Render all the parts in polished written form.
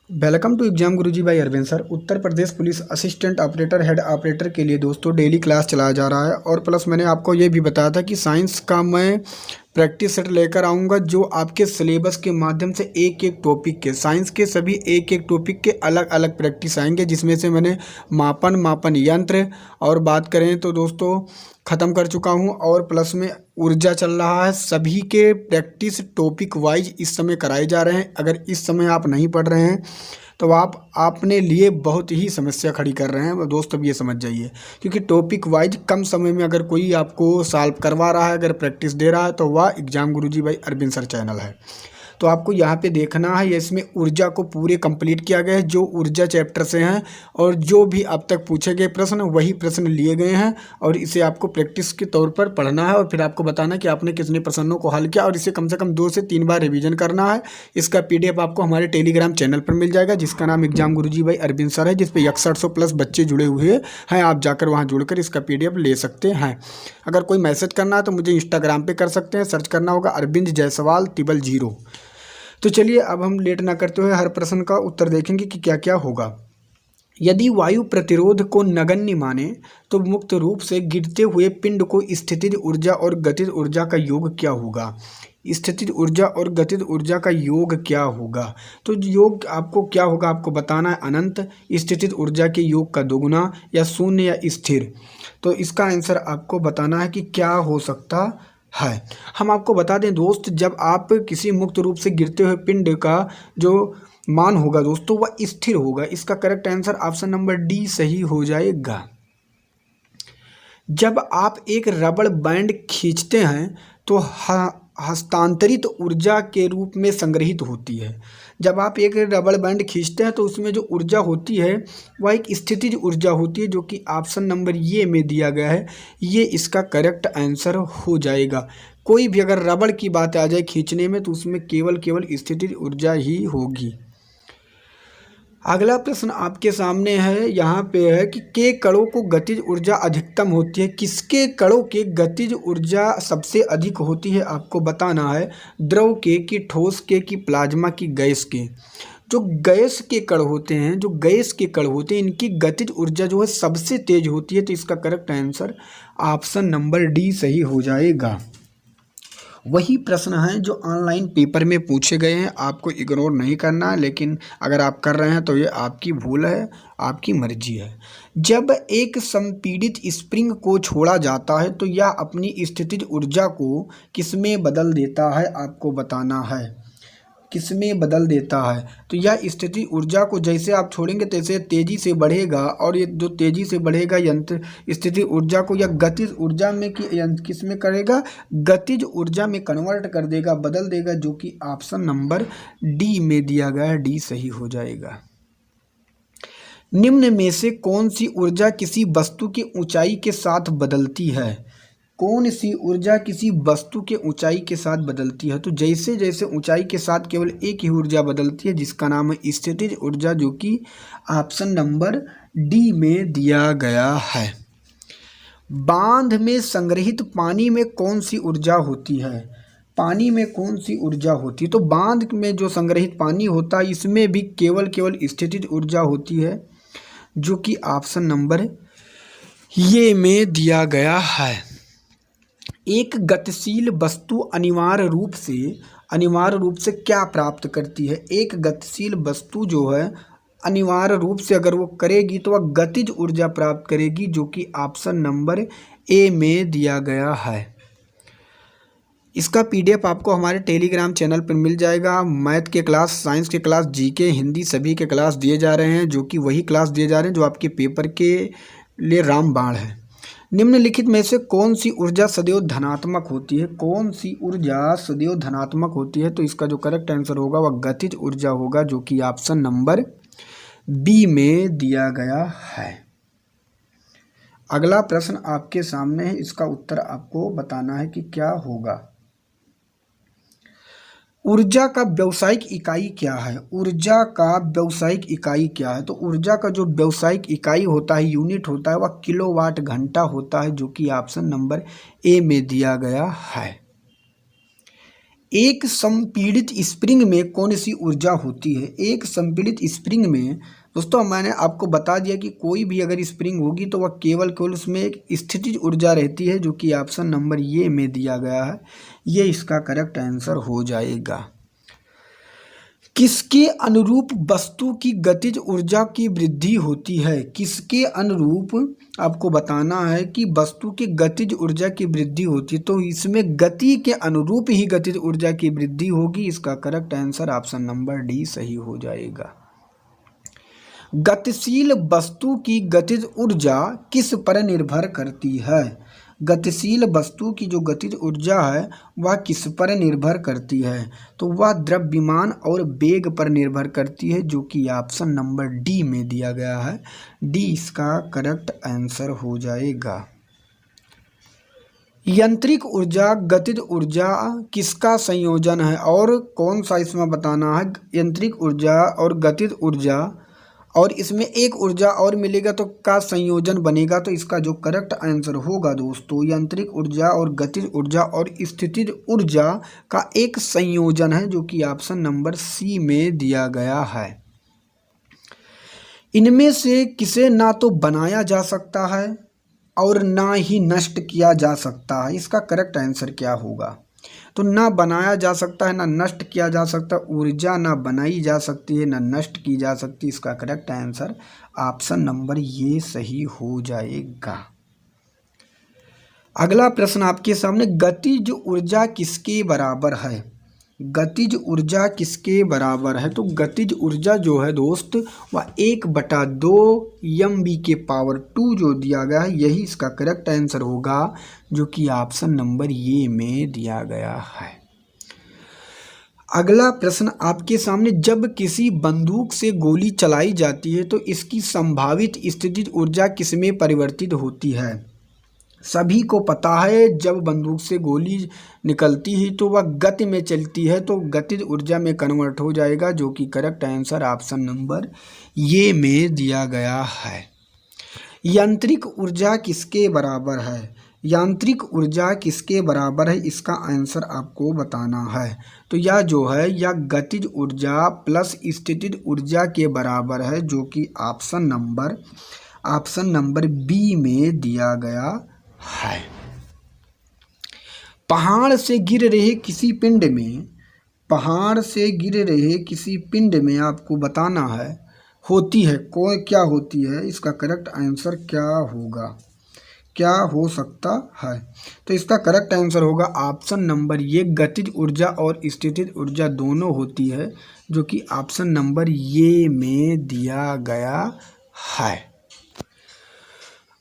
Welcome to exam Guruji by Arvind sir. Uttar Pradesh police assistant operator head operator के लिए दोस्तों daily class चलाया जा रहा है। और प्लस मैंने आपको ये भी बताया था कि साइंस का मैं प्रैक्टिस सेट लेकर आऊँगा जो आपके सिलेबस के माध्यम से एक एक टॉपिक के साइंस के सभी एक एक टॉपिक के अलग अलग प्रैक्टिस आएंगे, जिसमें से मैंने मापन यंत्र और बात करें तो दोस्तों ख़त्म कर चुका हूं। और प्लस में ऊर्जा चल रहा है। सभी के प्रैक्टिस टॉपिक वाइज इस समय कराए जा रहे हैं। अगर इस समय आप नहीं पढ़ रहे हैं तो आप अपने लिए बहुत ही समस्या खड़ी कर रहे हैं दोस्त, अब ये समझ जाइए। क्योंकि टॉपिक वाइज कम समय में अगर कोई आपको सॉल्व करवा रहा है, अगर प्रैक्टिस दे रहा है, तो वह exam Guruji by Arvind sir channel है। तो आपको यहाँ पे देखना है, इसमें ऊर्जा को पूरे कंप्लीट किया गया है जो ऊर्जा चैप्टर से हैं, और जो भी अब तक पूछे गए प्रश्न वही प्रश्न लिए गए हैं। और इसे आपको प्रैक्टिस के तौर पर पढ़ना है और फिर आपको बताना कि आपने कितने प्रश्नों को हल किया, और इसे कम से कम 2 से 3 बार रिवीजन करना है। इसका PDF आपको हमारे टेलीग्राम चैनल पर मिल जाएगा, जिसका नाम exam Guruji by Arvind sir है, जिसपे 6100 प्लस बच्चे जुड़े हुए हैं। आप जाकर वहाँ जुड़कर इसका PDF ले सकते हैं। अगर कोई मैसेज करना है तो मुझे इंस्टाग्राम पे कर सकते हैं, सर्च करना होगा अरविंद जायसवाल 000। तो चलिए अब हम लेट ना करते हुए हर प्रश्न का उत्तर देखेंगे कि क्या क्या होगा। यदि वायु प्रतिरोध को नगण्य माने तो मुक्त रूप से गिरते हुए पिंड को स्थितिज ऊर्जा और गतिज ऊर्जा का योग क्या होगा। स्थितिज ऊर्जा और गतिज ऊर्जा का योग क्या होगा। तो योग आपको क्या होगा, आपको बताना है अनंत, स्थितिज ऊर्जा के योग का दोगुना, या शून्य, या स्थिर। तो इसका आंसर आपको बताना है कि क्या हो सकता है। हम आपको बता दें दोस्त, जब आप किसी मुक्त रूप से गिरते हुए पिंड का जो मान होगा दोस्तों वह स्थिर होगा। इसका correct answer option number D सही हो जाएगा। जब आप एक रबड़ बैंड खींचते हैं तो हस्तांतरित ऊर्जा के रूप में संग्रहित होती है। जब आप एक रबड़ बैंड खींचते हैं तो उसमें जो ऊर्जा होती है वह एक स्थितिज ऊर्जा होती है, जो कि ऑप्शन नंबर ये में दिया गया है। ये इसका करेक्ट आंसर हो जाएगा। कोई भी अगर रबड़ की बात आ जाए खींचने में तो उसमें केवल स्थितिज ऊर्जा ही होगी। अगला प्रश्न आपके सामने है, यहाँ पे है कि के कणों को गतिज ऊर्जा अधिकतम होती है। किसके कणों के गतिज ऊर्जा सबसे अधिक होती है आपको बताना है। द्रव के, कि ठोस के, कि प्लाज्मा, की गैस के। जो गैस के कण होते हैं, जो गैस के कण होते हैं, इनकी गतिज ऊर्जा जो है सबसे तेज होती है। तो इसका correct answer option number D सही हो जाएगा। वही प्रश्न हैं जो ऑनलाइन पेपर में पूछे गए हैं, आपको इग्नोर नहीं करना है, लेकिन अगर आप कर रहे हैं तो ये आपकी भूल है, आपकी मर्जी है। जब एक संपीड़ित स्प्रिंग को छोड़ा जाता है तो यह अपनी स्थितिज ऊर्जा को किसमें बदल देता है आपको बताना है। किसमें बदल देता है। तो यह स्थिति ऊर्जा को जैसे आप छोड़ेंगे तैसे तेजी से बढ़ेगा, और ये जो तेजी से बढ़ेगा यंत्र स्थिति ऊर्जा को यह गतिज ऊर्जा में किस में करेगा, गतिज ऊर्जा में कन्वर्ट कर देगा, बदल देगा, जो कि ऑप्शन नंबर डी में दिया गया है। डी सही हो जाएगा। निम्न में से कौन सी ऊर्जा किसी वस्तु की ऊंचाई के साथ बदलती है। कौन सी ऊर्जा किसी वस्तु के ऊंचाई के साथ बदलती है। तो जैसे जैसे ऊंचाई के साथ केवल एक ही ऊर्जा बदलती है, जिसका नाम है स्थितिज ऊर्जा, जो कि ऑप्शन नंबर डी में दिया गया है। बांध में संग्रहित पानी में कौन सी ऊर्जा होती है। पानी में कौन सी ऊर्जा होती है। तो बांध में जो संग्रहित पानी होता है इसमें भी केवल स्थितिज ऊर्जा होती है, जो कि ऑप्शन नंबर ये में दिया गया है। एक गतिशील वस्तु अनिवार्य रूप से क्या प्राप्त करती है। एक गतिशील वस्तु जो है अनिवार्य रूप से अगर वो करेगी तो वह गतिज ऊर्जा प्राप्त करेगी, जो कि ऑप्शन नंबर ए में दिया गया है। इसका PDF आपको हमारे टेलीग्राम चैनल पर मिल जाएगा। मैथ के क्लास, साइंस के क्लास, GK, हिंदी सभी के क्लास दिए जा रहे हैं, जो कि वही क्लास दिए जा रहे हैं जो आपके पेपर के लिए रामबाण है। निम्नलिखित में से कौन सी ऊर्जा सदैव धनात्मक होती है। कौन सी ऊर्जा सदैव धनात्मक होती है। तो इसका जो करेक्ट आंसर होगा वह गतिज ऊर्जा होगा, जो कि ऑप्शन नंबर बी में दिया गया है। अगला प्रश्न आपके सामने है, इसका उत्तर आपको बताना है कि क्या होगा। ऊर्जा का व्यावसायिक इकाई क्या है। ऊर्जा का व्यावसायिक इकाई क्या है। तो ऊर्जा का जो व्यावसायिक इकाई होता है, यूनिट होता है, वह किलोवाट घंटा होता है, जो कि ऑप्शन नंबर ए में दिया गया है। एक संपीड़ित स्प्रिंग में कौन सी ऊर्जा होती है? एक संपीड़ित स्प्रिंग में दोस्तों मैंने आपको बता दिया कि कोई भी अगर स्प्रिंग होगी तो वह केवल केवल उसमें एक स्थितिज ऊर्जा रहती है, जो कि ऑप्शन नंबर ये में दिया गया है। ये इसका करेक्ट आंसर हो जाएगा। किसके अनुरूप वस्तु की गतिज ऊर्जा की वृद्धि होती है? किसके अनुरूप आपको बताना है कि वस्तु की गतिज ऊर्जा की वृद्धि होती है, तो इसमें गति के अनुरूप ही गतिज ऊर्जा की वृद्धि होगी। इसका correct answer option number D सही हो जाएगा। गतिशील वस्तु की गतिज ऊर्जा किस पर निर्भर करती है? गतिशील वस्तु की जो गतिज ऊर्जा है वह किस पर निर्भर करती है? तो वह द्रव्यमान और वेग पर निर्भर करती है, जो कि ऑप्शन नंबर डी में दिया गया है। डी इसका करेक्ट आंसर हो जाएगा। यांत्रिक ऊर्जा गतिज ऊर्जा किसका संयोजन है और कौन सा इसमें बताना है? यांत्रिक ऊर्जा और गतिज ऊर्जा और इसमें एक ऊर्जा और मिलेगा तो का संयोजन बनेगा। तो इसका जो करेक्ट आंसर होगा दोस्तों, यांत्रिक ऊर्जा और गतिज ऊर्जा और स्थितिज ऊर्जा का एक संयोजन है, जो कि ऑप्शन नंबर सी में दिया गया है। इनमें से किसे ना तो बनाया जा सकता है और ना ही नष्ट किया जा सकता है। इसका करेक्ट आंसर क्या होगा? तो ना बनाया जा सकता है, ना नष्ट किया जा सकता। ऊर्जा ना बनाई जा सकती है, ना नष्ट की जा सकती। इसका करेक्ट आंसर ऑप्शन नंबर ये सही हो जाएगा। अगला प्रश्न आपके सामने, गतिज ऊर्जा किसके बराबर है? गतिज ऊर्जा किसके बराबर है? तो गतिज ऊर्जा जो है दोस्त वह 1/2 mv के पावर 2 जो दिया गया है, यही इसका करेक्ट आंसर होगा, जो कि ऑप्शन नंबर ये में दिया गया है। अगला प्रश्न आपके सामने, जब किसी बंदूक से गोली चलाई जाती है तो इसकी संभावित स्थितिज ऊर्जा किसमें परिवर्तित होती है? सभी को पता है जब बंदूक से गोली निकलती है तो वह गति में चलती है, तो गतिज ऊर्जा में कन्वर्ट हो जाएगा, जो कि करेक्ट आंसर ऑप्शन नंबर ये में दिया गया है। यांत्रिक ऊर्जा किसके बराबर है? यांत्रिक ऊर्जा किसके बराबर है? इसका आंसर आपको बताना है। तो यह जो है यह गतिज ऊर्जा प्लस स्थितिज ऊर्जा के बराबर है, जो कि ऑप्शन नंबर बी में दिया गया है। पहाड़ से गिर रहे किसी पिंड में आपको बताना है होती है क्या होती है? इसका करेक्ट आंसर क्या होगा, क्या हो सकता है? तो इसका करेक्ट आंसर होगा ऑप्शन नंबर ये, गतिज ऊर्जा और स्थितिज ऊर्जा दोनों होती है, जो कि ऑप्शन नंबर ये में दिया गया है।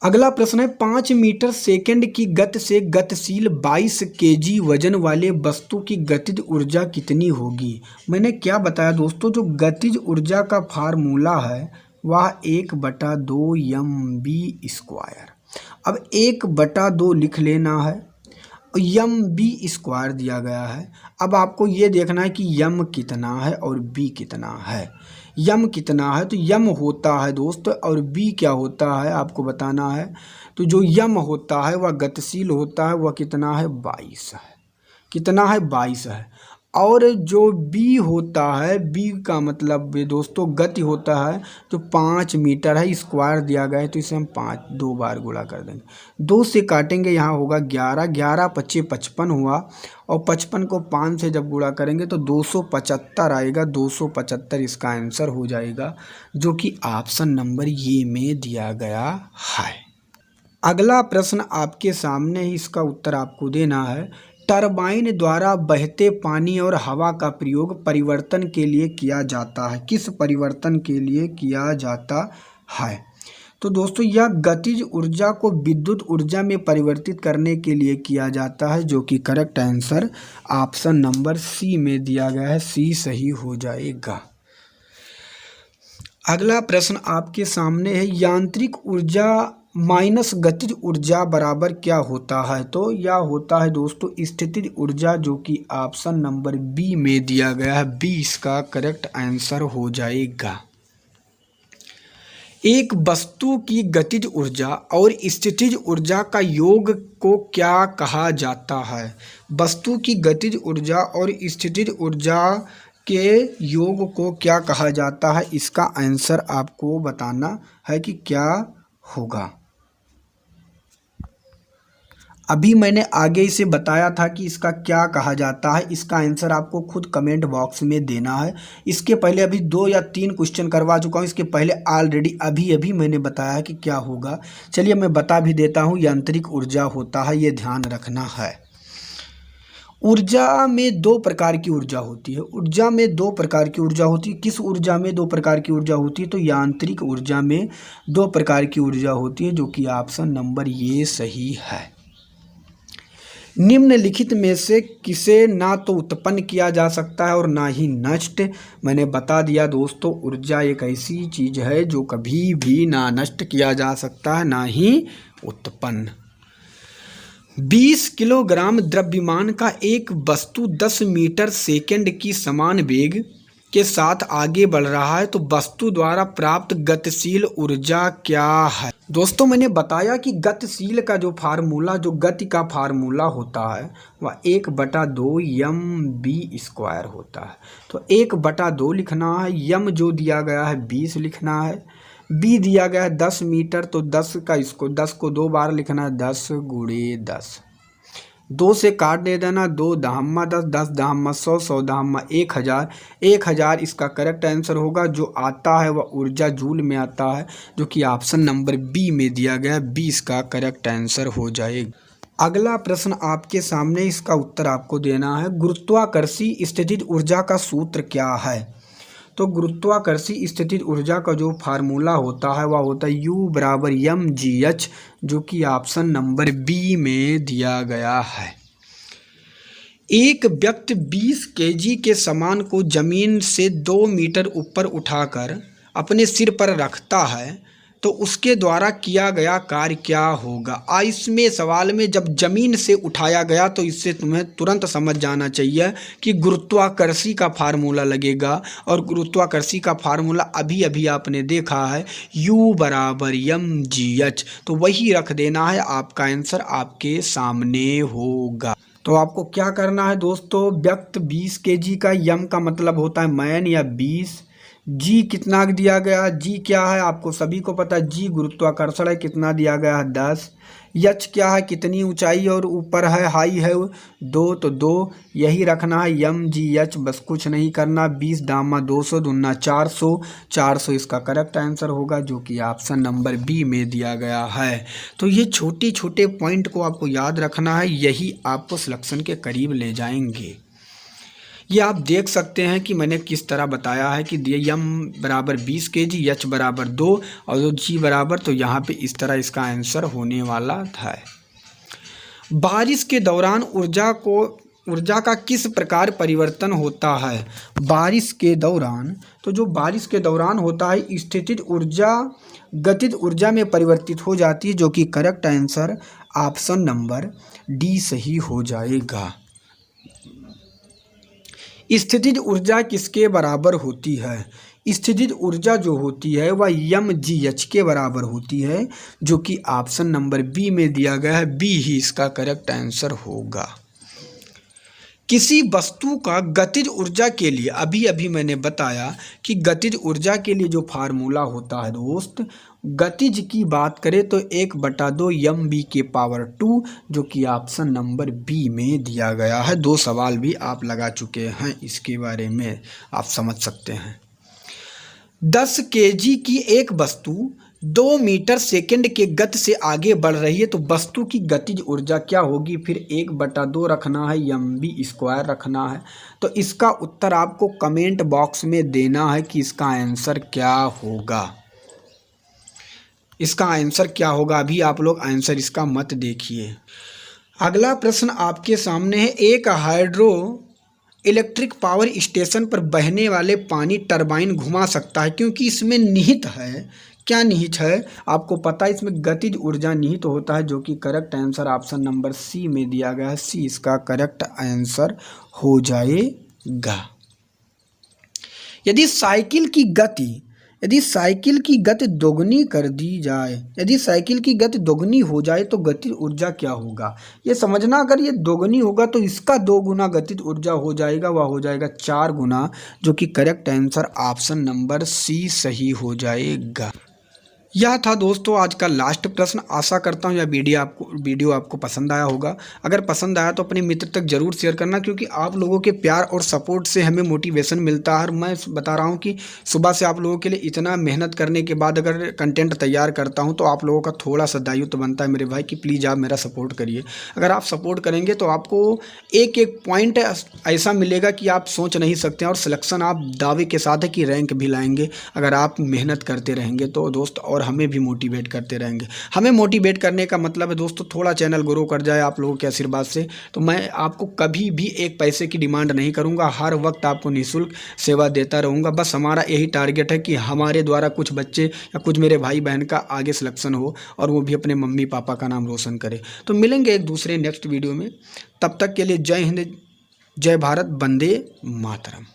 अगला प्रश्न है, 5 मीटर सेकंड की गति से गतिशील 22 kg वजन वाले वस्तु की गतिज ऊर्जा कितनी होगी? मैंने क्या बताया दोस्तों, जो गतिज ऊर्जा का फार्मूला है वह 1/2 mv²। अब 1/2 लिख लेना है, mv² दिया गया है। अब आपको ये देखना है कि m कितना है और b कितना है। यम कितना है? तो यम होता है दोस्त, और बी क्या होता है आपको बताना है। तो जो यम होता है वह गतिशील होता है, वह कितना है? 22 है। कितना है? 22 है। और जो बी होता है, बी का मतलब दोस्तों गति होता है, तो 5 मीटर है, स्क्वायर दिया गया है, तो इसे हम 2 बार गुणा कर देंगे। 2 से काटेंगे, यहाँ होगा 11, 11 × 5 = 55 हुआ, और 55 को 5 से जब गुणा करेंगे तो 275 आएगा। 275 इसका आंसर हो जाएगा, जो कि ऑप्शन नंबर ये में दिया गया है। अगला प्रश्न आपके सामने, इसका उत्तर आपको देना है। टरबाइन द्वारा बहते पानी और हवा का प्रयोग परिवर्तन के लिए किया जाता है। किस परिवर्तन के लिए किया जाता है? तो दोस्तों यह गतिज ऊर्जा को विद्युत ऊर्जा में परिवर्तित करने के लिए किया जाता है, जो कि correct answer option number C में दिया गया है। सी सही हो जाएगा। अगला प्रश्न आपके सामने है, यांत्रिक ऊर्जा माइनस गतिज ऊर्जा बराबर क्या होता है? तो यह होता है दोस्तों स्थितिज ऊर्जा, जो कि ऑप्शन नंबर बी में दिया गया है। बी इसका करेक्ट आंसर हो जाएगा। एक वस्तु की गतिज ऊर्जा और स्थितिज ऊर्जा का योग को क्या कहा जाता है? वस्तु की गतिज ऊर्जा और स्थितिज ऊर्जा के योग को क्या कहा जाता है? इसका आंसर आपको बताना है कि क्या होगा। अभी मैंने आगे इसे बताया था कि इसका क्या कहा जाता है। इसका आंसर आपको खुद कमेंट बॉक्स में देना है। इसके पहले अभी 2 या 3 क्वेश्चन करवा चुका हूँ। इसके पहले ऑलरेडी अभी मैंने बताया कि क्या होगा। चलिए मैं बता भी देता हूँ। यांत्रिक ऊर्जा होता है, ये ध्यान रखना है। ऊर्जा में 2 प्रकार की ऊर्जा होती है। ऊर्जा में 2 प्रकार की ऊर्जा होती है। किस ऊर्जा में 2 प्रकार की ऊर्जा होती है? तो यांत्रिक ऊर्जा में 2 प्रकार की ऊर्जा होती है, जो कि ऑप्शन नंबर ये सही है। निम्नलिखित में से किसे ना तो उत्पन्न किया जा सकता है और ना ही नष्ट। मैंने बता दिया दोस्तों, ऊर्जा एक ऐसी चीज है जो कभी भी ना नष्ट किया जा सकता है ना ही उत्पन्न। 20 किलोग्राम द्रव्यमान का एक वस्तु 10 मीटर सेकंड की समान वेग के साथ आगे बढ़ रहा है, तो वस्तु द्वारा प्राप्त गतिशील ऊर्जा क्या है? दोस्तों मैंने बताया कि गतिशील का जो फार्मूला, जो गति का फार्मूला होता है वह 1/2 mv² होता है। तो 1/2 लिखना है। यम जो दिया गया है 20 लिखना है। बी दिया गया है 10 मीटर, तो 10 को 2 बार लिखना है। 10 × 10, 2 से काट दे देना। 2 दहम्मा 10, 10 दहम्मा 100, 100 दहम्मा 1000, 1000 इसका करेक्ट आंसर होगा। जो आता है वह ऊर्जा जूल में आता है, जो कि ऑप्शन नंबर बी में दिया गया है। 20 का करेक्ट आंसर हो जाएगा। अगला प्रश्न आपके सामने, इसका उत्तर आपको देना है। गुरुत्वाकर्षी स्थितिज ऊर्जा का सूत्र क्या है? तो गुरुत्वाकर्षी स्थितिज ऊर्जा का जो फार्मूला होता है वह होता है U = mgh, जो कि ऑप्शन नंबर बी में दिया गया है। एक व्यक्ति 20 kg के सामान को जमीन से 2 मीटर ऊपर उठाकर अपने सिर पर रखता है, तो उसके द्वारा किया गया कार्य क्या होगा? इसमें सवाल में जब जमीन से उठाया गया तो इससे तुम्हें तुरंत समझ जाना चाहिए कि गुरुत्वाकर्षी का फार्मूला लगेगा। और गुरुत्वाकर्षी का फार्मूला अभी आपने देखा है, U = mgh। तो वही रख देना है, आपका आंसर आपके सामने होगा। तो आपको क्या करना है दोस्तों? व्यक्ति 20 kg का, यम का मतलब होता है मैन या 20। जी कितना दिया गया? जी क्या है आपको सभी को पता है। जी गुरुत्वाकर्षण है, कितना दिया गया है? 10। यच क्या है? कितनी ऊंचाई और ऊपर है, हाई है 2, तो 2 यही रखना है। यम जी एच, बस कुछ नहीं करना। 20 दामा 200 दूना 400, 400 इसका करेक्ट आंसर होगा, जो कि ऑप्शन नंबर बी में दिया गया है। तो ये छोटे छोटे पॉइंट को आपको याद रखना है, यही आपको सिलेक्शन के करीब ले जाएंगे। ये आप देख सकते हैं कि मैंने किस तरह बताया है कि यम = 20 kg, एच = 2 और जो जी बराबर, तो यहाँ पे इस तरह इसका आंसर होने वाला था। बारिश के दौरान ऊर्जा का किस प्रकार परिवर्तन होता है? बारिश के दौरान, तो जो बारिश के दौरान होता है, स्थितिज ऊर्जा गतिज ऊर्जा में परिवर्तित हो जाती है, जो कि correct answer option number D सही हो जाएगा। स्थितिज ऊर्जा किसके बराबर होती है? स्थितिज ऊर्जा जो होती है वह mgh के बराबर होती है, जो कि ऑप्शन नंबर बी में दिया गया है। बी ही इसका करेक्ट आंसर होगा। किसी वस्तु का गतिज ऊर्जा के लिए, अभी मैंने बताया कि गतिज ऊर्जा के लिए जो फार्मूला होता है दोस्त, गतिज की बात करें तो 1/2 mv², जो कि ऑप्शन नंबर बी में दिया गया है। 2 सवाल भी आप लगा चुके हैं, इसके बारे में आप समझ सकते हैं। 10 kg की एक वस्तु 2 मीटर सेकंड के गति से आगे बढ़ रही है, तो वस्तु की गतिज ऊर्जा क्या होगी? फिर 1/2 रखना है, mv² रखना है। तो इसका उत्तर आपको कमेंट बॉक्स में देना है कि इसका आंसर क्या होगा। इसका आंसर क्या होगा? अभी आप लोग आंसर इसका मत देखिए। अगला प्रश्न आपके सामने है। एक हाइड्रो इलेक्ट्रिक पावर स्टेशन पर बहने वाले पानी टरबाइन घुमा सकता है, क्योंकि इसमें निहित है। क्या निहित है? आपको पता है, इसमें गतिज ऊर्जा निहित होता है, जो कि correct answer option number C में दिया गया है। सी इसका करेक्ट आंसर हो जाएगा। यदि साइकिल की गति यदि साइकिल की गति दोगुनी कर दी जाए, यदि साइकिल की गति दोगुनी हो जाए तो गतिज ऊर्जा क्या होगा। ये समझना, अगर ये दोगुनी होगा तो इसका 2 गुना गतिज ऊर्जा हो जाएगा, वह हो जाएगा 4 गुना, जो कि correct answer option number C सही हो जाएगा। यह था दोस्तों आज का लास्ट प्रश्न। आशा करता हूँ यह वीडियो आपको पसंद आया होगा। अगर पसंद आया तो अपने मित्र तक जरूर शेयर करना, क्योंकि आप लोगों के प्यार और सपोर्ट से हमें मोटिवेशन मिलता है। और मैं बता रहा हूँ कि सुबह से आप लोगों के लिए इतना मेहनत करने के बाद अगर कंटेंट तैयार करता हूँ तो आप लोगों का थोड़ा सा दायित्व बनता है मेरे भाई कि प्लीज़ आप मेरा सपोर्ट करिए। अगर आप सपोर्ट करेंगे तो आपको एक एक पॉइंट ऐसा मिलेगा कि आप सोच नहीं सकते हैं, और सिलेक्शन आप दावे के साथ है कि रैंक भी लाएंगे अगर आप मेहनत करते रहेंगे तो दोस्त, और हमें भी मोटिवेट करते रहेंगे। हमें मोटिवेट करने का मतलब है दोस्तों थोड़ा चैनल ग्रो कर जाए आप लोगों के आशीर्वाद से। तो मैं आपको कभी भी एक पैसे की डिमांड नहीं करूंगा, हर वक्त आपको निःशुल्क सेवा देता रहूंगा। बस हमारा यही टारगेट है कि हमारे द्वारा कुछ बच्चे या कुछ मेरे भाई बहन का आगे सिलेक्शन हो और वो भी अपने मम्मी पापा का नाम रोशन करे। तो मिलेंगे एक दूसरे नेक्स्ट वीडियो में, तब तक के लिए जय हिंद, जय भारत, वंदे मातरम।